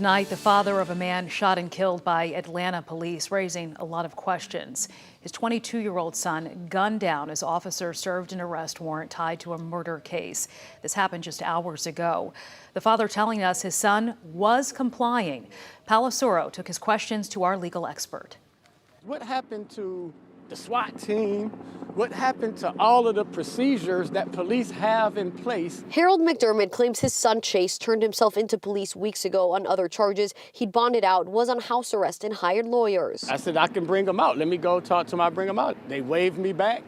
Tonight, the father of a man shot and killed by Atlanta police, raising a lot of questions. His 22-year-old son gunned down as officers served an arrest warrant tied to a murder case. This happened just hours ago. The father telling us his son was complying. Palosuro took his questions to our legal expert. What happened to the SWAT team? What happened to all of the procedures that police have in place? Harold McDermott claims his son Chase turned himself into police weeks ago on other charges. He'd bonded out, was on house arrest, and hired lawyers. I said, I can bring him out. Let me go talk to him. I bring him out. They waved me back.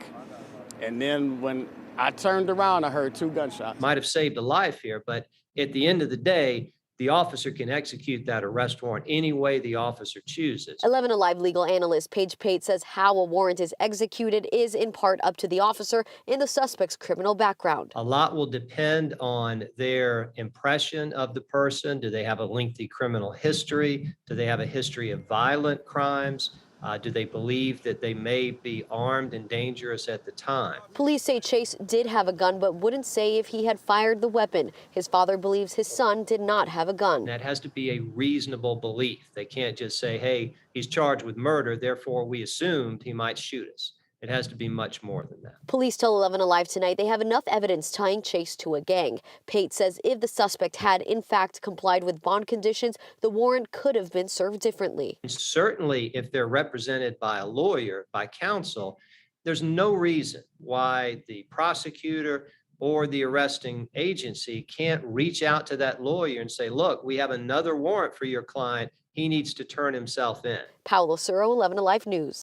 And then when I turned around, I heard 2 gunshots. Might have saved a life here, but at the end of the day, the officer can execute that arrest warrant any way the officer chooses. 11 Alive legal analyst Paige Pate says how a warrant is executed is in part up to the officer and the suspect's criminal background. A lot will depend on their impression of the person. Do they have a lengthy criminal history? Do they have a history of violent crimes? Do they believe that they may be armed and dangerous at the time? Police say Chase did have a gun, but wouldn't say if he had fired the weapon. His father believes his son did not have a gun. That has to be a reasonable belief. They can't just say, hey, he's charged with murder, therefore we assumed he might shoot us. It has to be much more than that. Police tell 11 Alive tonight they have enough evidence tying Chase to a gang. Pate says if the suspect had in fact complied with bond conditions, the warrant could have been served differently. And certainly if they're represented by a lawyer, by counsel, there's no reason why the prosecutor or the arresting agency can't reach out to that lawyer and say, look, we have another warrant for your client. He needs to turn himself in. Palosuro, 11 Alive News.